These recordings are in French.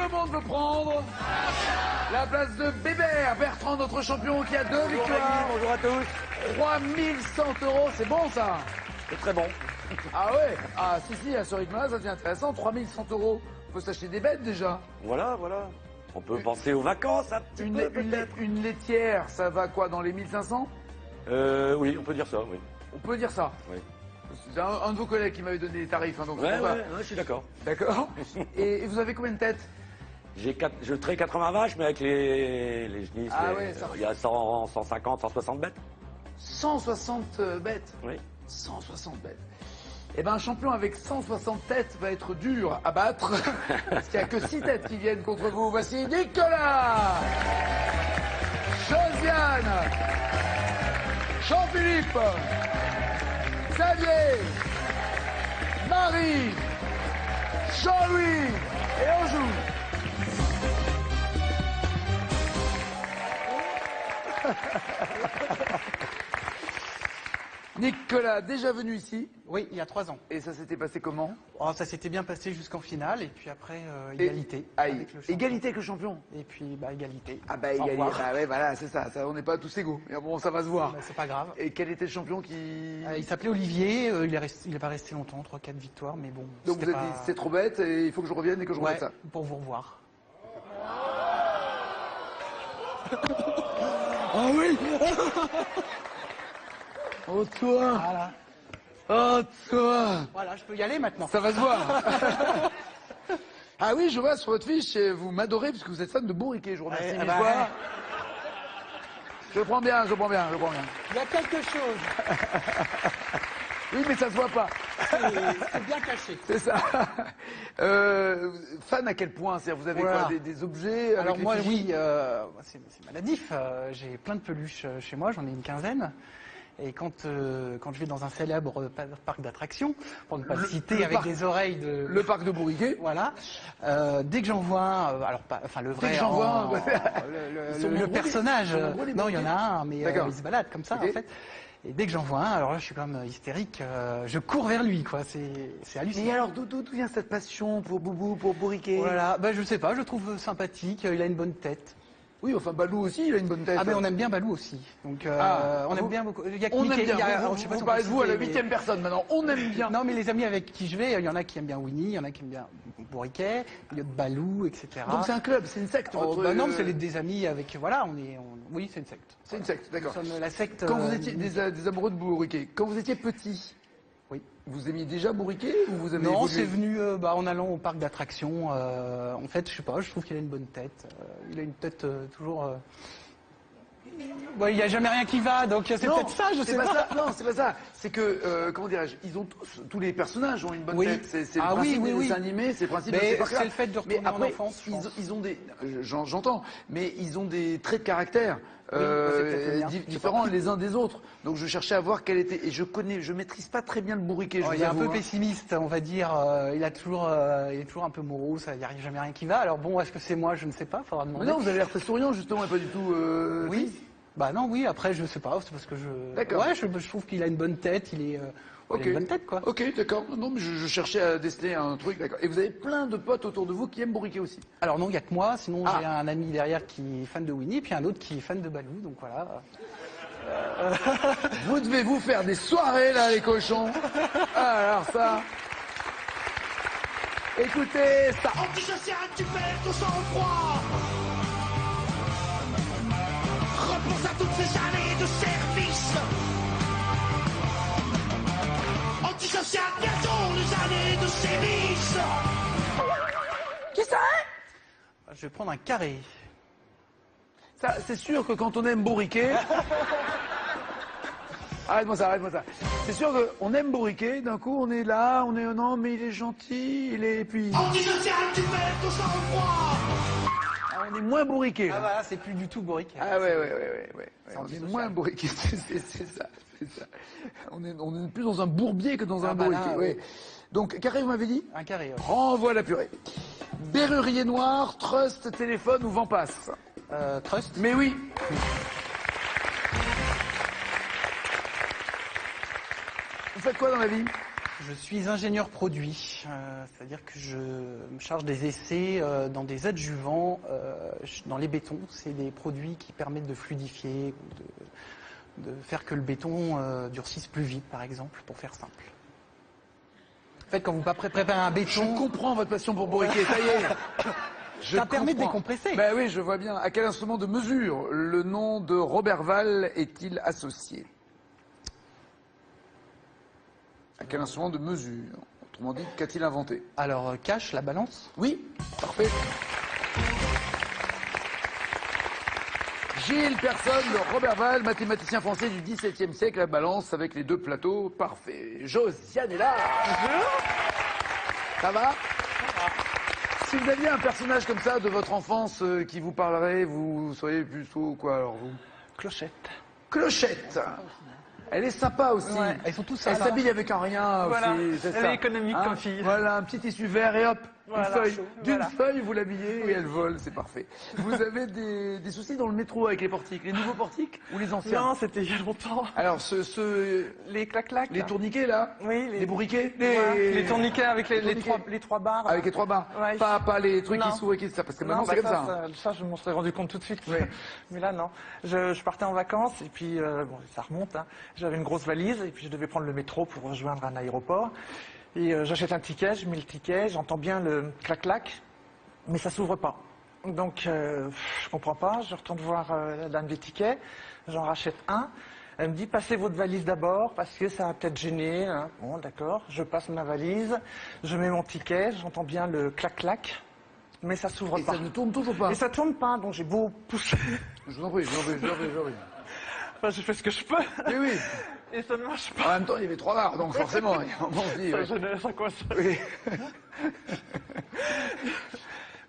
le monde veut prendre la place de Bébert, Bertrand, notre champion qui a 2 victoires. Bonjour à tous. 3100 €, c'est bon ça? C'est très bon. Ah ouais? Ah si, à ce rythme-là, ça devient intéressant. 3100 €. On peut s'acheter des bêtes déjà. Voilà. On peut penser aux vacances un petit peu, peut-être. Une laitière, ça va quoi, dans les 1500? Oui, on peut dire ça, oui. On peut dire ça? Oui. C'est un de vos collègues qui m'avait donné les tarifs, hein, donc Ouais, c'est pas... je suis d'accord. D'accord. Et vous avez combien de têtes? Je traite 80 vaches, mais avec les genisses, Ah ouais, ça... il y a 100, 150, 160 bêtes. 160 bêtes? Oui. 160 bêtes. Eh ben, un champion avec 160 têtes va être dur à battre, parce qu'il n'y a que 6 têtes qui viennent contre vous. Voici Nicolas, Josiane, Jean-Philippe, Xavier, Marie, Jean-Louis et on joue. Nicolas, déjà venu ici? Oui, il y a 3 ans. Et ça s'était passé comment? Oh, ça s'était bien passé jusqu'en finale, et puis après, égalité. Aïe, avec le champion. égalité avec le champion? Et puis, égalité. Ah bah Au égalité, revoir. bah ouais, voilà, c'est ça, on n'est pas tous égaux. Mais bon, ça va se voir. C'est pas grave. Et quel était le champion qui... Il s'appelait Olivier, il n'est pas resté longtemps, 3-4 victoires, mais bon. Donc vous c'était avez dit, pas- c'est trop bête et il faut que je revienne et que je Ouais, regarde ça. pour vous revoir. Ah oui. Oh toi. Voilà. Oh toi. Voilà, je peux y aller maintenant. Ça va se voir. Ah oui, je vois sur votre fiche, vous m'adorez parce que vous êtes fan de bourriquet. Je vous remercie Ouais, mille bah, fois. ouais. Je prends bien. Il y a quelque chose, Oui, mais ça se voit pas. c'est bien caché. C'est ça. Fan à quel point? C'est-à-dire, vous avez Voilà. quoi, des objets avec Alors les moi, fichiers? oui, c'est maladif. J'ai plein de peluches chez moi, j'en ai une quinzaine. Et quand je vais dans un célèbre parc d'attractions, pour ne pas le citer, le avec parc- des oreilles de... Le parc de bourriquet. Voilà. Dès que j'en vois un, alors pas, enfin le vrai, que j'en vois un, en- ouais. Ils sont le nombreux, personnage. ils sont nombreux, les Non, il y en a bourriquets. un, mais D'accord. il se balade comme ça Ok. en fait. Et dès que j'en vois un, alors là je suis comme hystérique, je cours vers lui quoi. C'est hallucinant. Et alors, d'où vient cette passion pour Boubou, pour bourriquet? Voilà. Je sais pas, je le trouve sympathique. Il a une bonne tête. Oui, enfin, Balou aussi, il a une bonne tête. Ah mais on aime bien Balou aussi. Donc on vous- aime bien beaucoup. Il y a que On Mickey, aime bien. il y a- Vous je sais pas si on parlez peut de vous à la citer, mais- 8e personne maintenant. On aime bien. Non, mais les amis avec qui je vais, il y en a qui aiment bien Winnie, il y en a qui aiment bien Bourriquet, il y a de Balou, etc. Donc c'est un club, c'est une secte. Oh, votre... non, mais c'est des amis avec. Voilà, oui, c'est une secte. C'est une secte, d'accord. Nous sommes la secte. Quand vous étiez des amoureux de bourriquet, quand vous étiez petit, Oui. vous aimiez déjà bourriquet ou vous avez Non, évolué? c'est venu en allant au parc d'attractions. En fait, je sais pas, je trouve qu'il a une bonne tête. Il a une tête toujours. Il n'y a jamais rien qui va, donc c'est Non, peut-être ça, je c'est sais pas pas. ça. Non, c'est pas ça. C'est que, comment dirais-je, ils ont tous les personnages ont une bonne Oui. tête. C'est le Ah oui, principe oui, des oui. dessins animés, c'est le principe de Mais ces parcs-là. c'est le fait de retourner Mais après, en enfance, je pense. ils ont des, j'entends, mais ils ont des traits de caractère c'est peut-être le mien, je sais différents les uns des autres. Donc je cherchais à voir quel était, et je maîtrise pas très bien le bourriquet. Oh, je il vous est un avoue, peu hein. pessimiste, on va dire. Il est toujours un peu morose, il n'y a jamais rien qui va. Alors bon, est-ce que c'est moi? Je ne sais pas, faudra Mais demander. non, vous avez l'air très souriant justement et pas du tout. Oui. triste. Bah non, oui, après, je sais pas, c'est parce que je... D'accord. Ouais, je trouve qu'il a une bonne tête, il a une bonne tête, quoi. Ok, d'accord. Non, mais je cherchais à déceler un truc, d'accord. Et vous avez plein de potes autour de vous qui aiment bourriquet aussi. Alors non, il n'y a que moi, sinon Ah. j'ai un ami derrière qui est fan de Winnie, puis un autre qui est fan de Balou, donc voilà. Vous devez vous faire des soirées là, les cochons. Alors ça. Écoutez ça. Antisocial, tu perds ton sang-froid. Repense à toutes ces années de service. Antisocial, quelles sont les années de sévices? Qui ça? Je vais prendre un carré. Ça, c'est sûr que quand on aime bourriquet. Arrête-moi ça. C'est sûr qu'on aime bourriquet, d'un coup on est là, on est non mais il est gentil, il est puis Antisocial, tu perds ton sang-froid. on est moins bourriquet. Ah voilà, c'est plus du tout Bourriquet. Ah ouais. C'est On est antisocial. moins bourriquet, c'est ça. On est plus dans un bourbier que dans un bah bourriquet. là, Ouais. Donc carré, vous m'avez dit? Un carré, ouais. Renvoie la purée. Berrurier noir, trust, téléphone ou vent passe? Trust. Mais oui. Vous faites quoi dans la vie? Je suis ingénieur produit, c'est-à-dire que je me charge des essais dans des adjuvants dans les bétons. C'est des produits qui permettent de fluidifier ou de faire que le béton durcisse plus vite, par exemple, pour faire simple. En fait, quand vous préparez un Je béton, comprends votre passion pour Bourriquet, ça y est. ça permet de décompresser. Ben oui, je vois bien. À quel instrument de mesure le nom de Robert Val est-il associé? À quel instrument de mesure? Autrement dit, qu'a-t-il inventé? Alors, cache la balance. Oui, parfait. Gilles Personne, le Robert Val, mathématicien français du XVIIe siècle, la balance avec les deux plateaux, parfait. Josiane est là. Ça va? Si vous aviez un personnage comme ça de votre enfance qui vous parlerait, vous seriez plutôt quoi alors vous? Clochette. Clochette. Elle est sympa aussi. Ouais, ils sont tous Elle sympas. s'habille avec un rien Voilà, aussi, c'est elle ça. est économique comme fille. Voilà, un petit tissu vert et hop, Voilà, une feuille. chaud, D'une voilà. feuille, vous l'habillez et elle vole, c'est parfait. Vous avez des soucis dans le métro avec les portiques, les nouveaux portiques ou les anciens? Non, c'était il y a longtemps. Alors, Les clac-clac. les tourniquets là? Oui, Les bourriquets? les tourniquets avec les tourniquets. trois barres. Avec les trois barres? Ouais. Pas les trucs Non. qui s'ouvrent et qui ça, parce que maintenant Non, c'est bah comme ça. ça, je m'en serais rendu compte tout de suite. Oui. Mais là, non. Je partais en vacances et puis, bon, ça remonte. Hein. J'avais une grosse valise et puis je devais prendre le métro pour rejoindre un aéroport. Et j'achète un ticket, je mets le ticket, j'entends bien le clac-clac, mais ça s'ouvre pas. Donc, je comprends pas. Je retourne voir la dame des tickets. J'en rachète un. Elle me dit, passez votre valise d'abord, parce que ça va peut-être gêner. Hein. Bon, d'accord. Je passe ma valise, je mets mon ticket, j'entends bien le clac-clac, mais ça s'ouvre Et pas. ça ne tourne toujours pas. Et ça tourne pas, donc j'ai beau pousser. Je vous en prie, je vous en prie, je vous en prie, je vous en prie. Enfin, je fais ce que je peux, Oui, oui. et ça ne marche En pas. même temps, il y avait trois barres, donc forcément, il y a un moment, on se dit, ouais. Ça coince. Oui.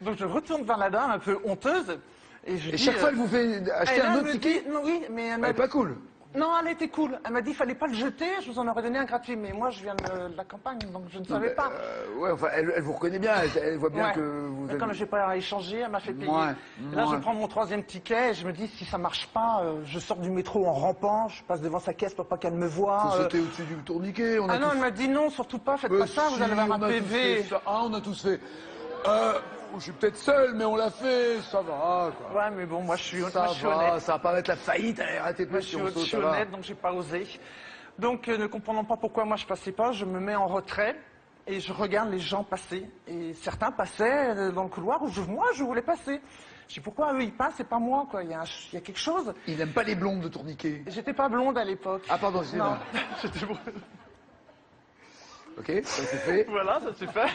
Donc je retourne vers la dame, un peu honteuse, et je Et dis... chaque fois, elle vous fait acheter et là, un elle autre me ticket? dit- non, oui, mais elle Elle m'a est pas cool. Non, elle était cool. Elle m'a dit, fallait pas le jeter, je vous en aurais donné un gratuit. Mais moi, je viens de la campagne, donc je ne savais pas. Ouais, enfin, elle vous reconnaît bien, elle voit bien Ouais. que vous Mais avez... comme je n'ai pas à échanger, elle m'a fait payer. Ouais, Et là, ouais. je prends mon troisième ticket et je me dis, si ça marche pas, je sors du métro en rampant, je passe devant sa caisse pour pas qu'elle me voie. Faut sauter au-dessus du tourniquet, on a Ah non, tous... elle m'a dit non, surtout pas, faites pas ça, vous si, allez avoir on un a tous PV. fait ça. Ah, on a tous fait. Je suis peut-être seul, mais on l'a fait, ça va, quoi. Ouais, mais bon, moi je suis Ça honnête. va, ça va pas mettre la faillite, allez, arrêtez de Moi, mettre je si on suis, saute, je suis ça va. honnête, donc j'ai pas osé. Donc, ne comprenant pas pourquoi moi je passais pas, je me mets en retrait et je regarde les gens passer. Et certains passaient dans le couloir où moi je voulais passer. Je dis pourquoi eux ils passent et pas moi, quoi. Il y a quelque chose. Il n'aime pas les blondes de tourniquet. J'étais pas blonde à l'époque. Ah, pardon, excusez-moi. Non, j'étais blonde. Ok, ça c'est fait. Voilà, ça s'est fait.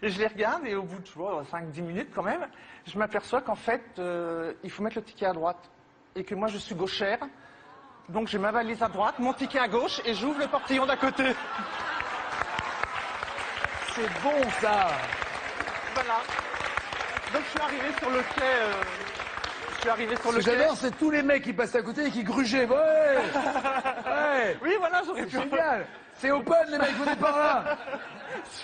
Et je les regarde et au bout de 5-10 minutes quand même, je m'aperçois qu'en fait, il faut mettre le ticket à droite. Et que moi je suis gauchère. Donc j'ai ma valise à droite, mon ticket à gauche et j'ouvre le portillon d'à côté. C'est bon, ça. Voilà. Donc je suis arrivé sur le quai. Je suis arrivé sur Ce le que quai. j'adore, c'est tous les mecs qui passent à côté et qui grugeaient. Ouais. Ouais. Oui, voilà, j'aurais pu. Génial. C'est open, les mecs, venez par là.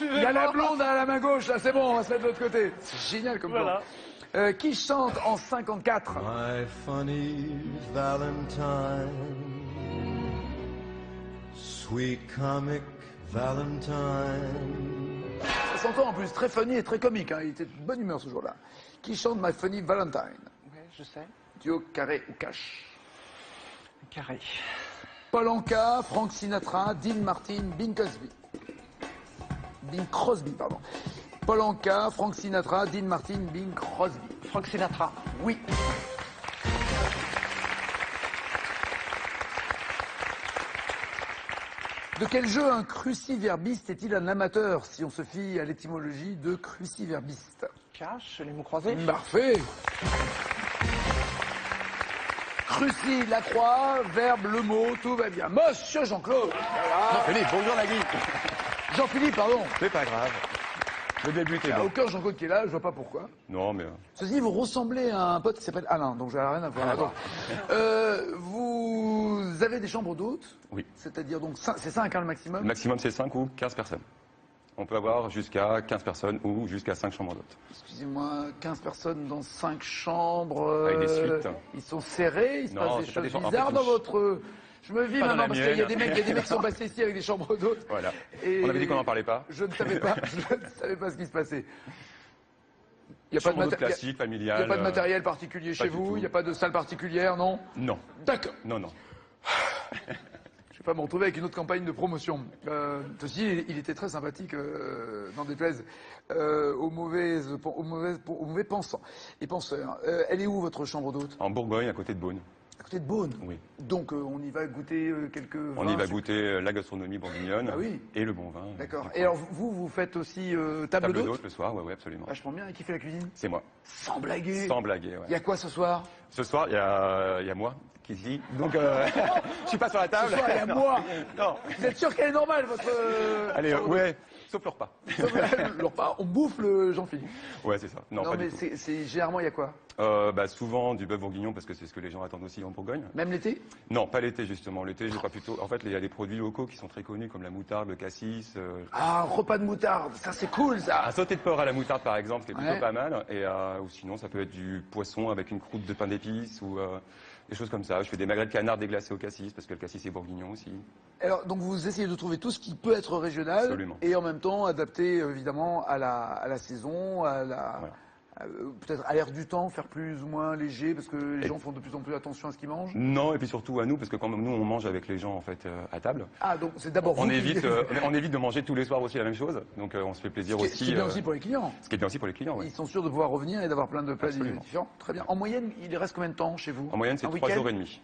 Il y a la blonde à la main gauche, là, c'est bon, on va se mettre de l'autre côté. C'est génial comme Voilà. plan. Qui chante en 54? My funny Valentine, sweet comic Valentine. Ça s'entend en plus, très funny et très comique. Hein. Il était de bonne humeur ce jour-là. Qui chante My Funny Valentine? Oui, je sais. Duo, carré ou cash? Carré. Paul Anka, Frank Sinatra, Dean Martin, Bing Crosby. Bing Crosby, pardon. Paul Anka, Frank Sinatra, Dean Martin, Bing Crosby. Frank Sinatra. Oui. De quel jeu un cruciverbiste est-il un amateur, si on se fie à l'étymologie de cruciverbiste? Cash, les mots croisés. Parfait. Cruci, la croix, verbe, le mot, tout va bien. Monsieur Jean-Claude. Voilà. Philippe, bonjour Nagui. Jean-Philippe, pardon. C'est pas grave. Je vais débuter. Il n'y a bon. aucun Jean-Claude qui est là, je vois pas pourquoi. Non, mais. Ceci dit, vous ressemblez à un pote qui s'appelle Alain, donc j'ai rien à voir. Donc, vous avez des chambres d'hôtes, Oui. c'est-à-dire donc c'est 5 hein, le maximum. Le maximum, c'est 5 ou 15 personnes. On peut avoir jusqu'à 15 personnes ou jusqu'à 5 chambres d'hôtes. Excusez-moi, 15 personnes dans 5 chambres. Avec des suites. Ils sont serrés, il se Non, passe des c'est pas choses des chambres, en bizarres fait, dans une votre Je me vis Pas dans maintenant la parce qu'il y a mienne. des mecs qui sont passés ici avec des chambres d'hôtes. Voilà. Et On avait dit qu'on n'en parlait pas. Je ne savais pas, ce qui se passait. Il n'y a pas de Chambre d'hôte maté- classique, il y familiale. a pas de matériel particulier chez du vous, tout. il n'y a pas de salle particulière, non? Non. D'accord. Non, non. Je vais pas me retrouver avec une autre campagne de promotion. Ceci, il était très sympathique, n'en déplaise aux mauvais pensants et penseurs. Elle est où votre chambre d'hôte? En Bourgogne, à côté de Beaune. À côté de Beaune. Oui. Donc on y va goûter quelques vins. On y va goûter la gastronomie bourguignonne Ah oui. et le bon vin. D'accord. Et alors vous faites aussi table Table d'hôte? d'hôte le soir, ouais, absolument. Vachement bien. Et qui fait la cuisine? C'est moi. Sans blaguer. Sans blaguer, Il y ouais. a quoi ce soir? Ce soir, il y a moi qui est ici. Donc, je suis pas sur la table. Ce soir, il y a Non. moi. Non. Vous êtes sûr qu'elle est normale, votre... Allez, ouais. Sauf le repas. Le repas, on bouffe le Jean-Philippe. Ouais, c'est ça. Non, pas mais du tout. c'est généralement, il y a quoi? Souvent du bœuf bourguignon parce que c'est ce que les gens attendent aussi en Bourgogne. Même l'été? Non, pas l'été justement. L'été, je crois plutôt. En fait, il y a des produits locaux qui sont très connus comme la moutarde, le cassis. Ah, un repas de moutarde, ça c'est cool ça. Un sauté de porc à la moutarde par exemple, qui est plutôt Ouais. pas mal. Et ou sinon, ça peut être du poisson avec une croûte de pain d'épices ou des choses comme ça. Je fais des magrets de canard déglacés au cassis parce que le cassis est bourguignon aussi. Alors, donc vous essayez de trouver tout ce qui peut être régional Absolument. et en même temps adapté évidemment à la saison, peut-être à l'air du temps, faire plus ou moins léger parce que les Et- gens font de plus en plus attention à ce qu'ils mangent. Non, et puis surtout à nous parce que quand nous on mange avec les gens en fait à table. Ah, donc c'est d'abord On vous qui- évite de manger tous les soirs aussi la même chose. Donc on se fait plaisir ce aussi. qui est bien aussi pour les clients. Ce qui est bien aussi pour les clients. Ouais. Ils sont sûrs de pouvoir revenir et d'avoir plein de plats Absolument. différents. Très bien. En moyenne, il reste combien de temps chez vous? En moyenne, c'est Un 3 week-end jours et demi.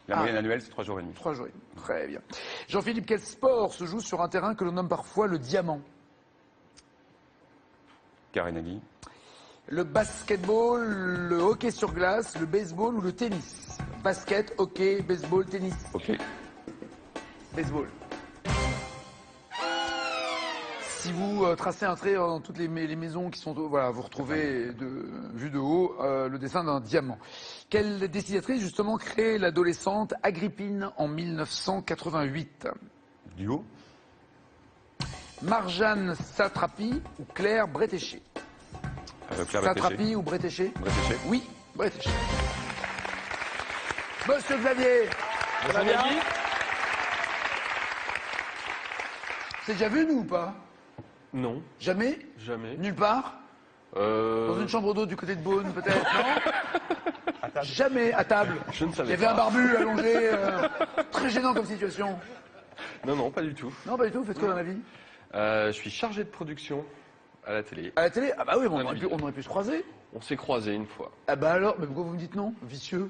La Ah. moyenne annuelle, c'est 3 jours et demi. 3 jours. Très bien. Jean-Philippe, quel sport se joue sur un terrain que l'on nomme parfois le diamant? Karenaghi. Le basketball, le hockey sur glace, le baseball ou le tennis? Basket, hockey, baseball, tennis. Ok. Baseball. Si vous tracez un trait dans toutes les maisons qui sont... Voilà, vous retrouvez, vu de haut, le dessin d'un diamant. Quelle dessinatrice, justement, crée l'adolescente Agrippine en 1988? Duo. Marjane Satrapi ou Claire Bretéché? Claire Satrapi ou Bretéché? Bretéché. Oui, Bretéché. Monsieur Xavier, ça va bien? C'est déjà vu, nous, ou pas? Non, Jamais? jamais. Nulle part? Dans une chambre d'eau du côté de Beaune, peut-être, non? Jamais, à table. Je ne Il y savais avait un pas. barbu allongé, très gênant comme situation. Non, non, pas du tout. Non, pas du tout, vous faites quoi dans la vie? Je suis chargé de production à la télé. À la télé? Ah bah oui, mais Ah, oui. on aurait pu se croiser. On s'est croisés une fois. Ah bah alors, mais pourquoi vous me dites non? Vicieux.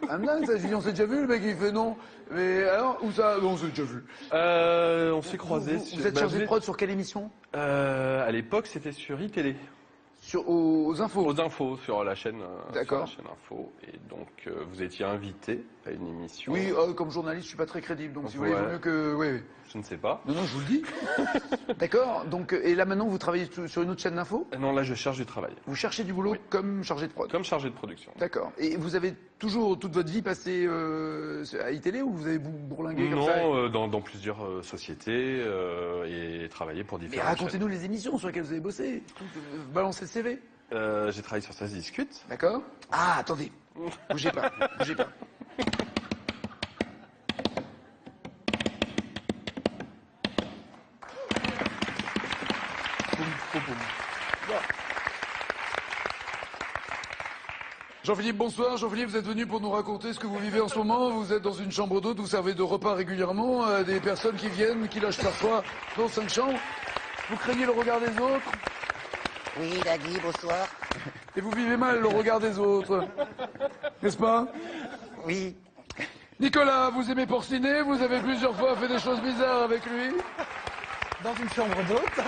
Ah me dingue ça, je dis on s'est déjà vu, le mec il fait non. Mais alors, où ça? Non, on s'est déjà vu. On s'est croisés. Vous êtes chargé de prod sur quelle émission? À l'époque, c'était sur iTélé. Aux infos. Aux infos, sur la chaîne, D'accord. sur la chaîne info. Et donc, vous étiez invité à une émission. Oui, comme journaliste, je suis pas très crédible, donc si vous voulez, il vaut Ouais. mieux que... Oui, oui. Je ne sais pas. Non, non, je vous le dis. D'accord, donc, et là maintenant, vous travaillez sur une autre chaîne d'info? Non, là, je cherche du travail. Vous cherchez du boulot Oui. comme chargé de prod? Comme chargé de production. D'accord. Et vous avez toujours, toute votre vie, passé à iTélé ou vous avez bourlingué comme ça? Non, dans plusieurs sociétés et travaillé pour Mais différentes racontez-nous les émissions sur lesquelles vous avez bossé. Balancez le CV. chaînes. J'ai travaillé sur Ça se discute. D'accord? Ah, attendez. Bougez pas, bougez pas. Jean-Philippe, bonsoir. Jean-Philippe, vous êtes venu pour nous raconter ce que vous vivez en ce moment. Vous êtes dans une chambre d'hôte, vous servez de repas régulièrement à des personnes qui viennent, qui lâchent parfois dans 5 chambres. Vous craignez le regard des autres Oui, Dagui, bonsoir. et vous vivez mal le regard des autres. N'est-ce pas? Oui. Nicolas, vous aimez porciner, vous avez plusieurs fois fait des choses bizarres avec lui. Dans une chambre d'hôte.